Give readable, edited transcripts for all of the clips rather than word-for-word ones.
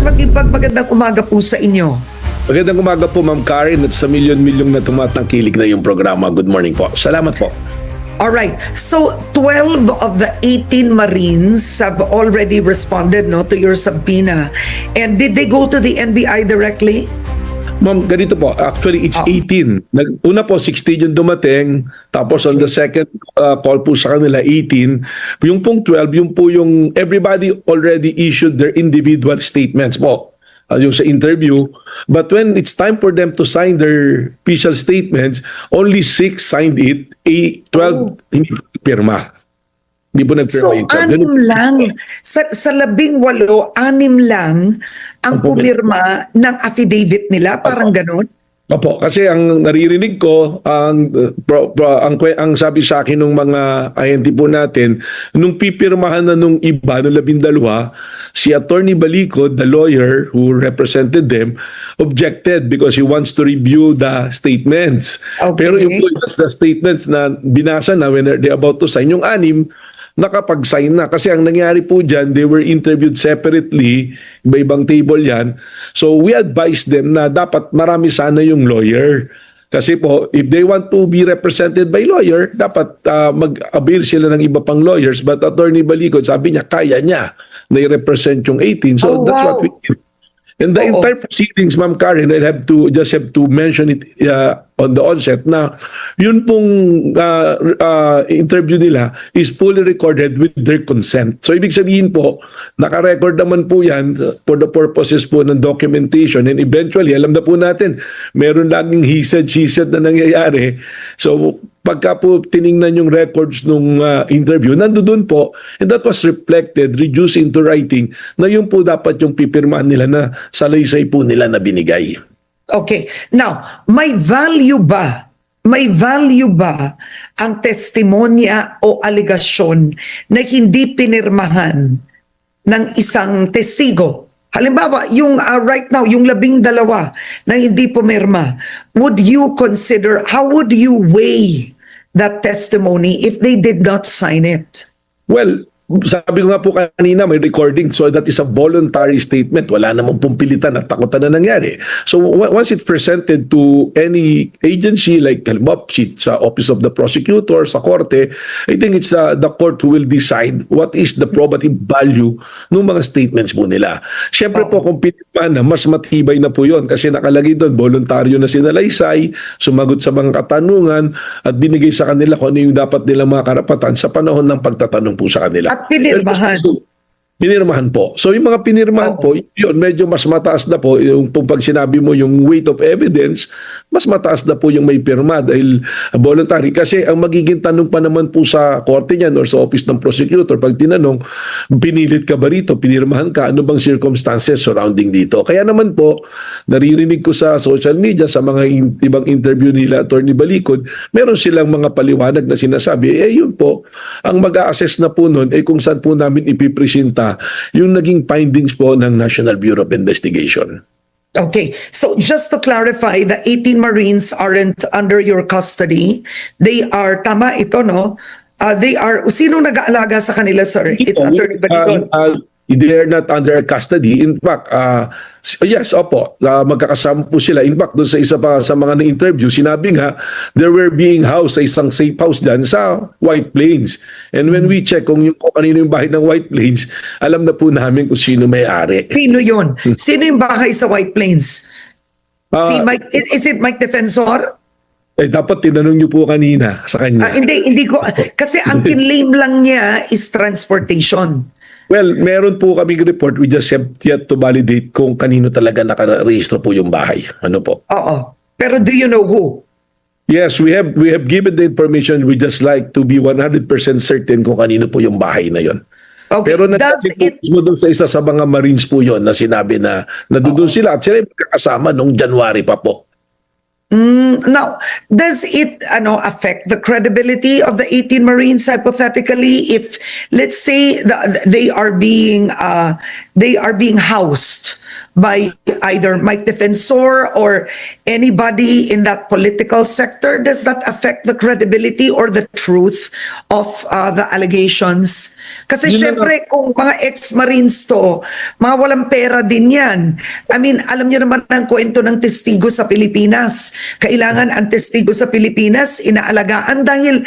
Magandang umaga po sa inyo. Magandang umaga po, Ma'am Karen, at sa milyon-milyong na tumatangkilik na yung programa. Good morning po. Salamat po. Alright, so 12 of the 18 Marines have already responded to your subpoena. And did they go to the NBI directly? Ma'am, ganito po. Actually, it's 18. Una po, 16 yung dumating. Tapos on the second call po sa kanila, 18. Yung pong 12, yung po yung everybody already issued their individual statements po. Yung sa interview. But when it's time for them to sign their official statements, only 6 signed it, 12 hindi pirma. Hindi po nagpirma So, yung 12. 6 lang. Sa 18, 6 lang ang pumirma ng affidavit nila. Parang ganun. Opo, kasi ang naririnig ko, ang sabi sa akin ng mga ahente po natin, nung pipirmahan na nung iba, nung 12, si Attorney Balicod, the lawyer who represented them, objected because he wants to review the statements. Okay. Pero yung the statements na binasa na when they're about to sign, yung 6, nakapag-sign na. Kasi ang nangyari po dyan, they were interviewed separately, iba-ibang table yan. So we advised them na dapat marami sana yung lawyer. Kasi po, if they want to be represented by lawyer, dapat mag-avail sila ng iba pang lawyers. But Attorney Balicod, sabi niya, kaya niya na i-represent yung 18. So that's what we did. And the entire proceedings, Ma'am Karen, I have to mention it on the onset na yun pong interview nila is fully recorded with their consent. So ibig sabihin po, naka-record naman po yan for the purposes po ng documentation, and eventually, alam na po natin, meron laging he said, she said na nangyayari. So pagka po tiningnan yung records nung interview, nandoon po, and that was reflected, reduced into writing, na yun po dapat yung pipirmahan nila na salaysay po nila na binigay. Okay. Now, may value ba ang testimonya o aligasyon na hindi pinirmahan ng isang testigo? Halimbawa, yung right now, yung 12 na hindi pumirma, how would you weigh that testimony if they did not sign it? Well, sabi ko nga po kanina, may recording, so that is a voluntary statement. Wala namang pumpilitan at takutan na nangyari. So once it's presented to any agency, like halimbawa sa Office of the Prosecutor, sa Korte, I think it's the court who will decide what is the probative value ng mga statements po nila. Siyempre po, kung pinirmahan na, mas matibay na po yun kasi nakalagay doon, voluntaryo na sinalaysay, sumagot sa mga katanungan, at binigay sa kanila kung ano yung dapat nilang mga karapatan sa panahon ng pagtatanong po sa kanila. At pinirmahan. Pinirmahan po. So yung mga pinirmahan po, yun, medyo mas mataas na po. Yung pag sinabi mo yung weight of evidence, mas mataas na po yung may pirma dahil voluntary. Kasi ang magiging tanong pa naman po sa korte niyan or sa office ng prosecutor, pag tinanong, pinilit ka ba rito, pinirmahan ka, ano bang circumstances surrounding dito? Kaya naman po, naririnig ko sa social media, sa mga ibang interview nila, Attorney Balicod, meron silang mga paliwanag na sinasabi, yun po, ang mag-a-assess na po nun, kung saan po namin ipipresenta yung naging findings po ng National Bureau of Investigation. Okay, so just to clarify, the 18 Marines aren't under your custody. They are, tama ito, no? They are, sino nag-aalaga sa kanila, sir? It's Attorney Balicod. They are not under custody. In fact, yes, opo, magkakasama po sila. In fact, doon sa isa pa sa mga na-interview, sinabi nga, they were being housed sa isang safe house dyan sa White Plains. And when we check kung kanino yung bahay ng White Plains, alam na po namin kung sino may-ari. Sino yun? Sino yung bahay sa White Plains? Si Mike, is it Mike Defensor? Dapat tinanong niyo po kanina sa kanya. Hindi ko, kasi ang kinlaim lang niya is transportation. Well, meron po kaming report. We just have yet to validate kung kanino talaga nakarehistro po yung bahay. Ano po? Oo. Pero do you know who? Yes, we have given the information. We just like to be 100% certain kung kanino po yung bahay na yon. Okay. Pero doon sa isa sa mga Marines po yon na sinabi na doon sila at sila magkakasama noong January pa po. Now, does it affect the credibility of the 18 Marines hypothetically if, let's say, they are being housed by either Mike Defensor or anybody in that political sector, does that affect the credibility or the truth of the allegations? Kasi Yun na syempre, kung mga ex-Marines to, mga walang pera din yan. I mean, alam niyo naman ang kwento ng testigo sa Pilipinas. Kailangan ang testigo sa Pilipinas inaalagaan dahil,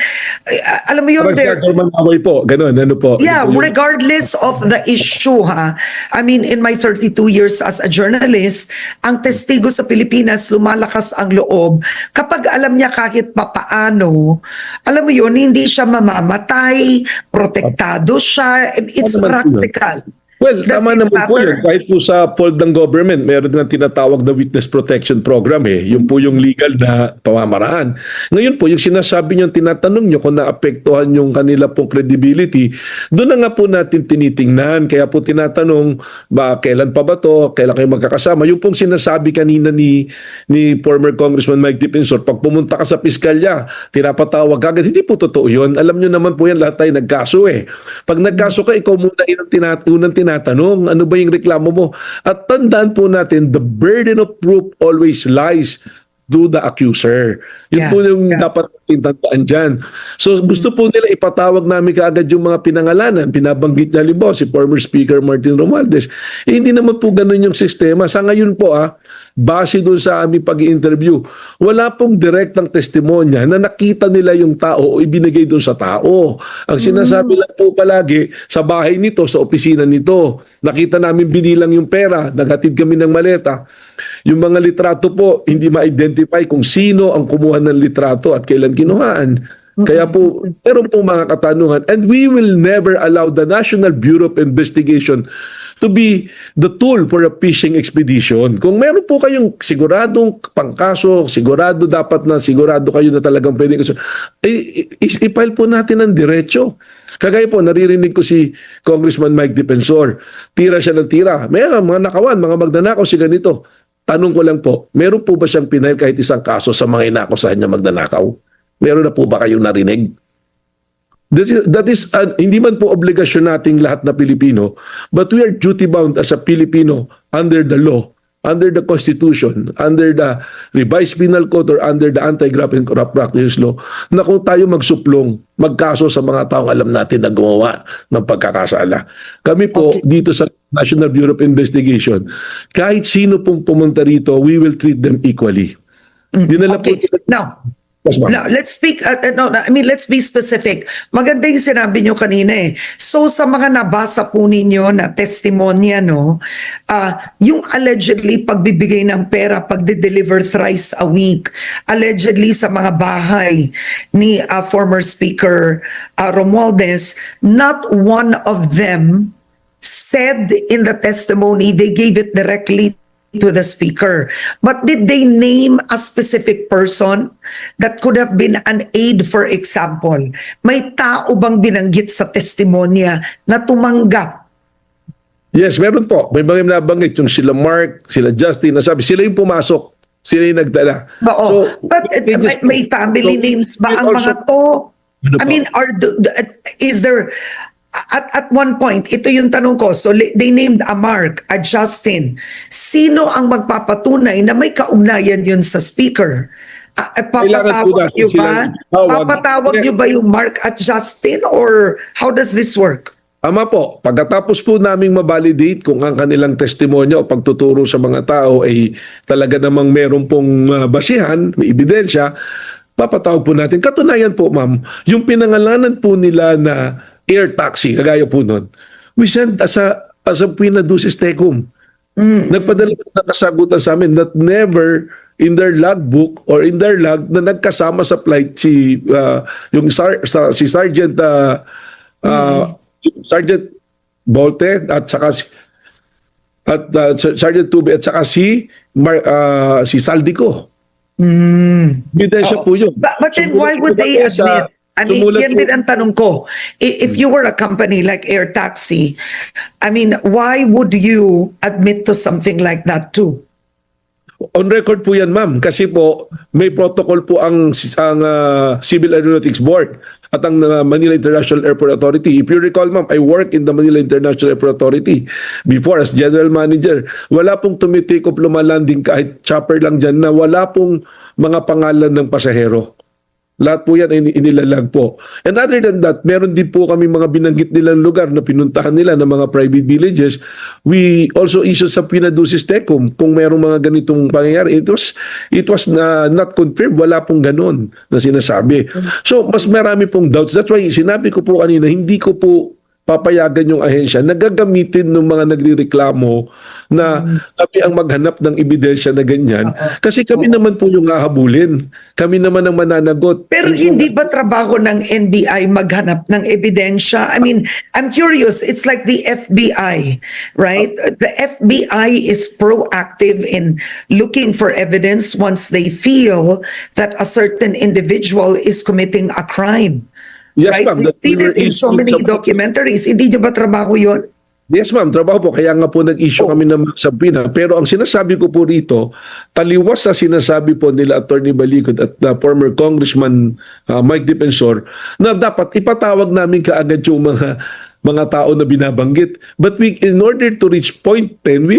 alam mo yun, they're, Manaway po, ganun, ano po. yeah, Yun po yung- regardless of the issue, ha. I mean, in my 32 years as a journalist, ang testigo sa Pilipinas, lumalakas ang loob. Kapag alam niya kahit papaano, alam mo yun, hindi siya mamamatay, protektado siya. It's Ano naman po yun? practical. Well, Does tama it naman po matter? yun. Kahit po sa fold ng government, meron nga tinatawag na Witness Protection Program eh. Yung po yung legal na pamamaraan. Ngayon po, yung sinasabi nyo, tinatanong nyo kung naapektuhan yung kanila pong credibility, doon na nga po natin tinitingnan. Kaya po tinatanong, kailan pa ba to? Kailan kayo magkakasama? Yung pong sinasabi kanina ni former Congressman Mike Defensor, pag pumunta ka sa piskalya, tinapatawag agad. Hindi po totoo yun. Alam nyo naman po yan, lahat tayo nagkaso eh. Pag nagkaso ka, ikaw muna unang tinatanong, ano ba yung reklamo mo? At tandaan po natin, the burden of proof always lies to the accuser. Yun Yeah, po yung yeah. dapat natin tandaan dyan. So gusto po nila ipatawag namin kaagad yung mga pinangalanan. Pinabanggit niya halimbawa si former Speaker Martin Romualdez. Hindi naman po ganun yung sistema. Sa ngayon po base doon sa aming pag-i-interview, wala pong direktang testimonya na nakita nila yung tao o ibinigay doon sa tao. Ang sinasabi lang po palagi, sa bahay nito, sa opisina nito, nakita namin binilang yung pera, naghatid kami ng maleta. Yung mga litrato po, hindi ma-identify kung sino ang kumuha ng litrato at kailan kinuhaan. Kaya po, meron po mga katanungan. And we will never allow the National Bureau of Investigation to be the tool for a fishing expedition. Kung meron po kayong siguradong pangkaso, sigurado kayo na talagang pwede kaso, i-file po natin ng diretso. Kagaya po, naririnig ko si Congressman Mike Defensor, tira siya ng tira. May mga nakawan, mga magnanakaw si ganito. Tanong ko lang po, meron po ba siyang pinail kahit isang kaso sa mga inakusahan niya magnanakaw? Meron na po ba kayong narinig? That is hindi man po obligasyon nating lahat na Pilipino, but we are duty-bound as a Filipino under the law, under the Constitution, under the Revised Penal Code or under the Anti-Graft and Corrupt Practices Law, na kung tayo magsuplong, magkaso sa mga taong alam natin na gumawa ng pagkakasala. Kami po dito sa National Bureau of Investigation, kahit sino pong pumunta rito, we will treat them equally. Dinala po Okay. Now, Yes, ma'am. no, let's speak, let's be specific. Maganda yung sinabi nyo kanina eh. So sa mga nabasa po ninyo na testimonya, no, yung allegedly pagbibigay ng pera, pagde-deliver thrice a week, allegedly sa mga bahay ni former Speaker Romualdez, not one of them said in the testimony, they gave it directly to the speaker. But did they name a specific person that could have been an aide, for example? May tao bang binanggit sa testimonya na tumanggap? Yes, meron po. May mga nabanggit yung sila Mark, sila Justin, nasabi, sila yung pumasok. Sila yung nagdala. Oo. But may family names ba ang mga to? Ano I po? mean, is there, at one point, ito yung tanong ko, so they named a Mark, a Justin. Sino ang magpapatunay na may kaugnayan yun sa speaker? Kailangan po Papatawag natin nyo ba? silang tawag. Papatawag nyo ba yung Mark at Justin? Or how does this work? Ama po, pagkatapos po naming mabalidate kung ang kanilang testimonya o pagtuturo sa mga tao ay talaga namang meron pong basihan, may ebidensya, papatawag po natin. Katunayan po, ma'am, yung pinangalanan po nila na air taxi, kagaya po nun, we sent as a pinadusis tecum. Nagpadala po ng kasagutan sa amin that never in their logbook or in their log na nagkasama sa flight si Sergeant Sergeant Bolte at saka Sergeant Tube at saka si Saldico. Ebidensya po yun. But then why would they admit? I mean, yan din ang tanong ko. If you were a company like Air Taxi, I mean, why would you admit to something like that too? On record po yan, ma'am. Kasi po, may protocol po ang Civil Aeronautics Board. at ang Manila International Airport Authority. If you recall, ma'am, I work in the Manila International Airport Authority before as general manager. Wala pong tumitake off lumalanding kahit chopper lang dyan na wala pong mga pangalan ng pasahero. Lahat po yan ay inilalag po. And other than that, meron din po kami mga binanggit nilang lugar na pinuntahan nila ng mga private villages. We also issued sa Pinadusis Tecum kung merong mga ganitong pangyayari. It was not confirmed. Wala pong ganon na sinasabi. So, mas marami pong doubts. That's why sinabi ko po kanina, hindi ko po papayagan yung ahensya na gagamitin ng mga nagrereklamo na kami ang maghanap ng ebidensya na ganyan. Kasi kami naman po yung hahabulin. Kami naman ang mananagot. Pero hindi ba trabaho ng NBI maghanap ng ebidensya? I mean, I'm curious. It's like the FBI, right? The FBI is proactive in looking for evidence once they feel that a certain individual is committing a crime. Yes, Right? ma'am. We've seen it in so many documentaries. Hindi nyo ba trabaho yun? Yes, ma'am. Trabaho po. Kaya nga po nag-issue kami ng subpoena. Pero ang sinasabi ko po rito, taliwas sa sinasabi po nila Attorney Balikod at former Congressman Mike Defensor na dapat ipatawag namin kaagad yung mga tao na binabanggit. But in order to reach point 10, we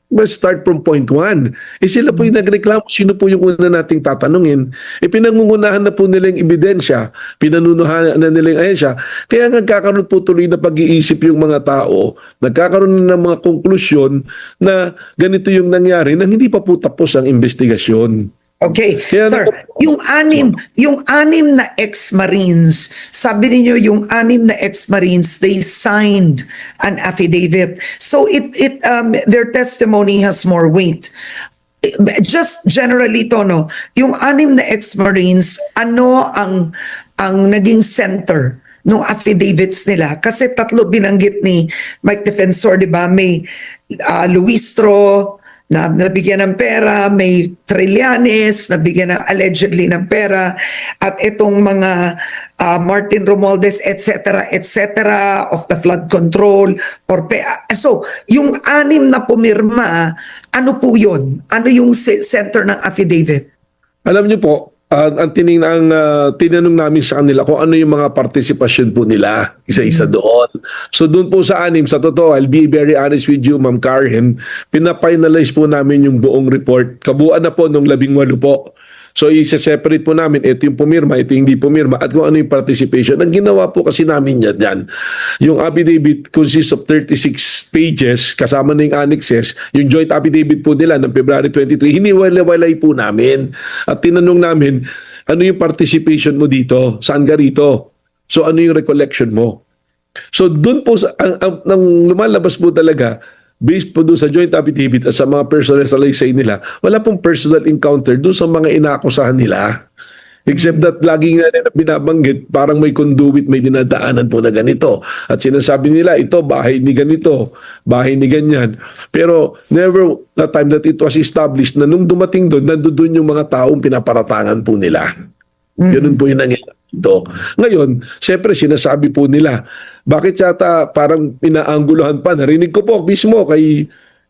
must start from point 1. Sila po yung nagreklamo. Sino po yung una nating tatanungin? Pinangungunahan na po nila yung ebidensya. Pinanunuhan na nila yung ahensya. Kaya nga nagkakaroon po tuloy na pag-iisip yung mga tao. Nagkakaroon na ng mga konklusyon na ganito yung nangyari nang hindi pa po tapos ang investigasyon. Okay, Kaya sir, yung anim na ex-Marines, sabi niyo yung anim na ex-Marines, they signed an affidavit. So their testimony has more weight. Just generally, Tono, yung anim na ex-Marines, ano ang naging center ng affidavits nila? Kasi tatlo binanggit ni Mike Defensor, di ba? May Luistro, na nabigyan ng pera, may Trillanes, nabigyan ng allegedly ng pera, at itong mga Martin Romualdez, etc., of the flood control. So, yung anim na pumirma, ano po yun? Ano yung center ng affidavit? Alam niyo po, ang tinanong namin sa kanila kung ano yung mga partisipasyon po nila, isa-isa doon. So doon po sa anim, sa totoo, I'll be very honest with you, Ma'am Karen, pinafinalize po namin yung buong report. Kabuuan na po nung 18 po. So isa-separate po namin, ito yung pumirma, ito yung hindi pumirma, at kung ano yung participation. Ang ginawa po kasi namin yan, yung affidavit consists of 36 pages, kasama na yung annexes, yung joint affidavit po nila ng February 23, hiniwalay po namin. At tinanong namin, ano yung participation mo dito? Saan ka rito? So ano yung recollection mo? So doon po, ang lumalabas po talaga, based po doon sa joint affidavit at sa mga personal salaysay nila, wala pong personal encounter doon sa mga inaakusahan nila. Except that laging nga nila binabanggit, parang may conduit, may dinadaanan po na ganito. At sinasabi nila, ito, bahay ni ganito, bahay ni ganyan. Pero never the time that it was established na nung dumating doon, nandoon yung mga taong pinaparatangan po nila. Ganun po yung nangyayari dito. Ngayon, siyempre sinasabi po nila, bakit yata parang inaangguluhan pa? Narinig ko po mismo kay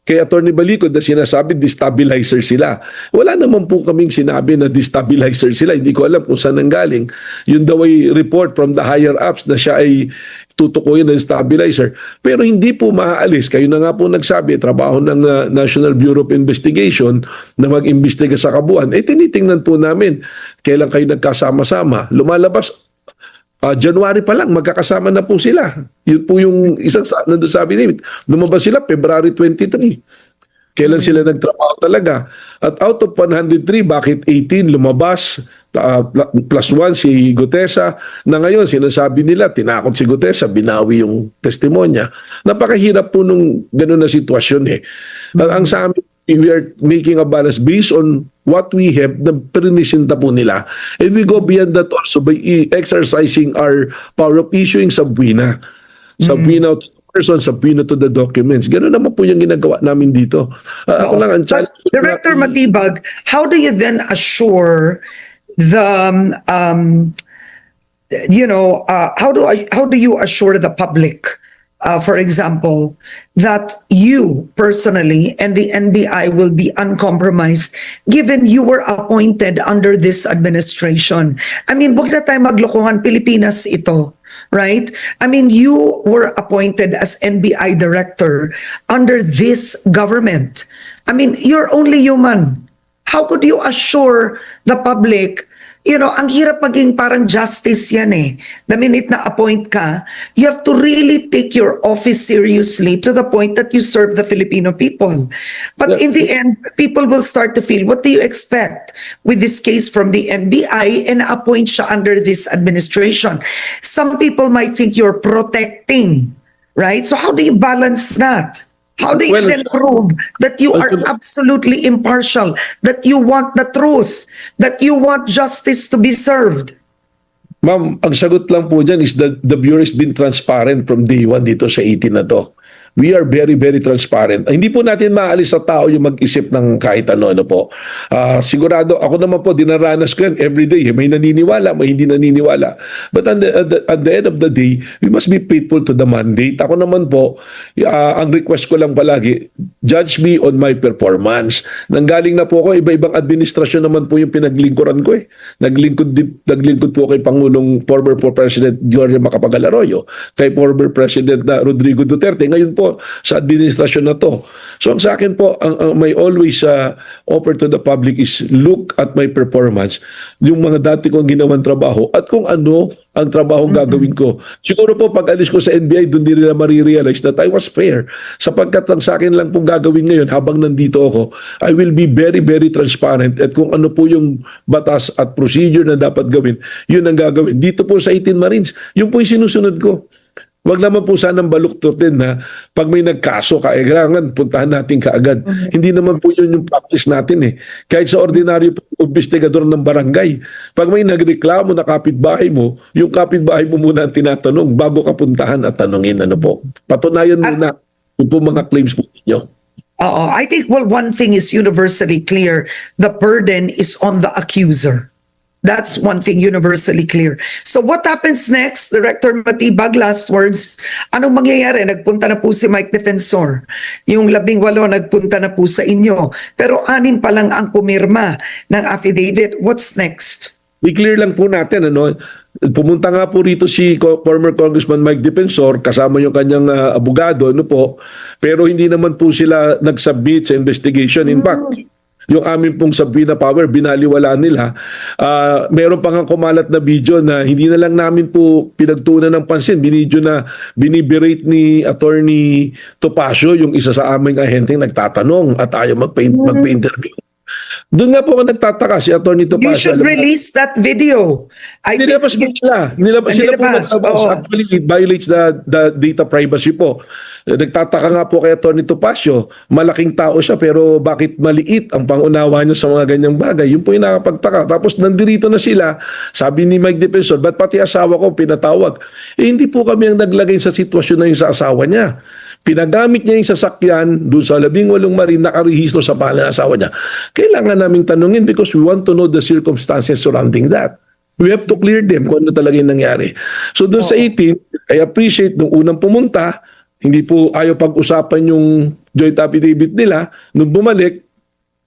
Attorney Balikod na sinasabi destabilizer sila. Wala naman po kaming sinabi na destabilizer sila. Hindi ko alam kung saan nanggaling. Yun daw ay report from the higher ups na siya ay tutukuyin ng stabilizer. Pero hindi po maaalis. Kayo na nga po nagsabi, trabaho ng National Bureau of Investigation na mag-imbestiga sa kabuuan. Tinitingnan po namin kailan kayo nagkasama-sama. Lumalabas, January pa lang, magkakasama na po sila. Yun po yung isang nandun sabi nila. Lumabas sila February 23. Kailan sila nagtrabaho talaga. At out of 103, bakit 18 lumabas? Plus 1 si Gutesa. Na ngayon, sinasabi nila, tinakot si Gutesa, binawi yung testimonya. Napakahirap po nung gano'n na sitwasyon eh. Ang sa amin, we are making a balance based on what we have na prinisinta po nila. And we go beyond that also by exercising our power of issuing subpoena. Subpoena to the person, subpoena to the documents. Ganun naman po yung ginagawa namin dito. Ako lang ang challenge. Director Matibag, how do you then assure the how do you assure the public for example, that you personally and the NBI will be uncompromised given you were appointed under this administration. I mean, wag na tayo maglokohan, Pilipinas ito. Right? I mean, you were appointed as NBI director under this government. I mean, you're only human. How could you assure the public, ang hirap maging parang justice yan eh. The minute na appoint ka, you have to really take your office seriously to the point that you serve the Filipino people. But in the end, people will start to feel, what do you expect with this case from the NBI and appoint siya under this administration? Some people might think you're protecting, right? So how do you balance that? How do you then prove that you are absolutely impartial, that you want the truth, that you want justice to be served? Ma'am, ang sagot lang po dyan is that the Bureau has been transparent from day one dito sa 18 na to. We are very, very transparent. Hindi po natin maalis sa tao yung mag-isip ng kahit ano po. Sigurado, ako naman po, dinaranas ko yan everyday. May naniniwala, may hindi naniniwala. But at the end of the day, we must be faithful to the mandate. Ako naman po, ang request ko lang palagi, judge me on my performance. Nanggaling na po ako, iba-ibang administrasyon naman po yung pinaglingkuran ko eh. Naglingkod po kay Pangulong former President Giorgio Macapagal Arroyo, kay former President na Rodrigo Duterte. Ngayon po, sa administrasyon na to. So ang sa akin po, ang may always offer to the public is look at my performance, yung mga dati kong ginawang trabaho at kung ano ang trabaho gagawin ko. Siguro po pag alis ko sa NBI, doon din nila marirealize that I was fair. Sapagkat ang sa akin lang pong gagawin ngayon habang nandito ako, I will be very, very transparent at kung ano po yung batas at procedure na dapat gawin, yun ang gagawin. Dito po sa 18 Marines, yun po yung sinusunod ko. Wag naman po sanang baluktutin na pag may nagkaso, kailangan puntahan natin kaagad. Hindi naman po yun yung practice natin eh. Kahit sa ordinaryo po, investigador ng barangay, pag may nagreklamo na kapitbahay mo, yung kapitbahay mo muna ang tinatanong bago ka puntahan at tanungin ano po. Patunayan muna yung po mga claims po ninyo. I think, well, one thing is universally clear. The burden is on the accuser. That's one thing universally clear. So what happens next, Director Matibag, last words? Anong mangyayari? Nagpunta na po si Mike Defensor. Yung 18 nagpunta na po sa inyo. Pero 6 pa lang ang pumirma ng affidavit. What's next? I-clear lang po natin, pumunta nga po rito si former Congressman Mike Defensor kasama yung kanyang abogado, pero hindi naman po sila nag-submit sa investigation. In fact, yung amin pong subpoena power, binaliwala nila. Meron pa nga kumalat na video na hindi na lang namin po pinagtuunan ng pansin. Biniberate ni Attorney Topacio, yung isa sa aming ahenteng nagtatanong at ayaw magpa-interview. Doon nga po ako nagtataka si Attorney Topacio. You should release that video. Nilabas po sila. Sila po nagtabas. Actually, it violates the data privacy po. Nagtataka nga po kay Attorney Topacio, malaking tao siya pero bakit maliit ang pangunawa niya sa mga ganyang bagay? Yun po yung nakapagtaka. Tapos nandirito na sila, sabi ni Mike Defensor, ba't pati asawa ko pinatawag? Hindi po kami ang naglagay sa sitwasyon na yung sa asawa niya. Pinagamit niya yung sasakyan doon sa 18 Marine, nakarehistro sa pangalan ng asawa niya. Kailangan naming tanungin because we want to know the circumstances surrounding that. We have to clear them kung ano talaga yung nangyari. So doon sa 18, I appreciate nung unang pumunta, hindi po ayaw pag-usapan yung joint affidavit nila. Nung bumalik,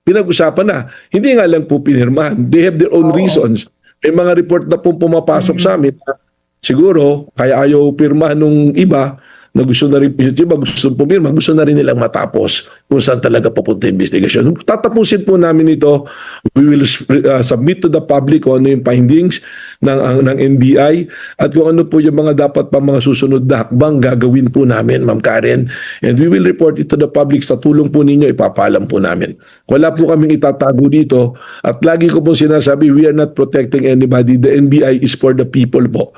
pinag-usapan na. Hindi nga lang po pinirmahan. They have their own reasons. May mga report na po pumapasok sa amin. Siguro, kaya ayaw pirmahan nung iba na gusto na rin, iba gusto pumirma, gusto na rin nilang matapos kung saan talaga papunta yung investigation. Tatapusin po namin ito. We will submit to the public kung ano yung findings ng NBI at kung ano po yung mga dapat pa mga susunod na hakbang gagawin po namin, Ma'am Karen. And we will report it to the public. Sa tulong po ninyo, ipapalam po namin. Wala po kaming itatago dito. At lagi ko po sinasabi, we are not protecting anybody. The NBI is for the people po.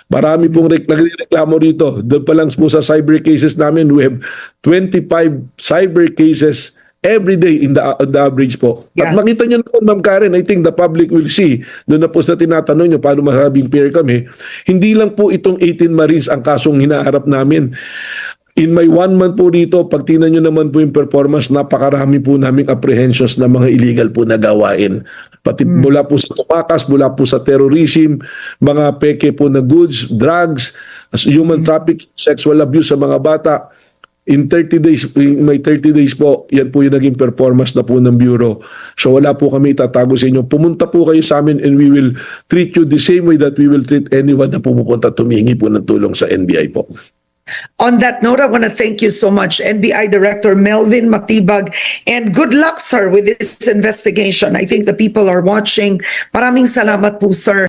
Marami pong nagreklamo rito. Doon pa lang po sa cyber cases namin, we have 25 cyber cases every day in the average po. Yeah. At makita nyo naman, Ma'am Karen, I think the public will see. Doon na po sa tinatanong nyo, paano masabing fair kami. Hindi lang po itong 18 Marines ang kasong hinaharap namin. In my 1 month po dito, pag tingnan nyo naman po yung performance, napakarami po naming apprehensions na mga illegal po na gawain. Pati mula po sa tumakas, mula po sa terrorism, mga peke po na goods, drugs, human trafficking, sexual abuse sa mga bata. In 30 days, may 30 days po, yan po yung naging performance na po ng Bureau. So wala po kami itatago sa inyo. Pumunta po kayo sa amin and we will treat you the same way that we will treat anyone na pumupunta tumingi po ng tulong sa NBI po. On that note, I want to thank you so much, NBI Director Melvin Matibag, and good luck, sir, with this investigation. I think the people are watching. Maraming salamat po, sir.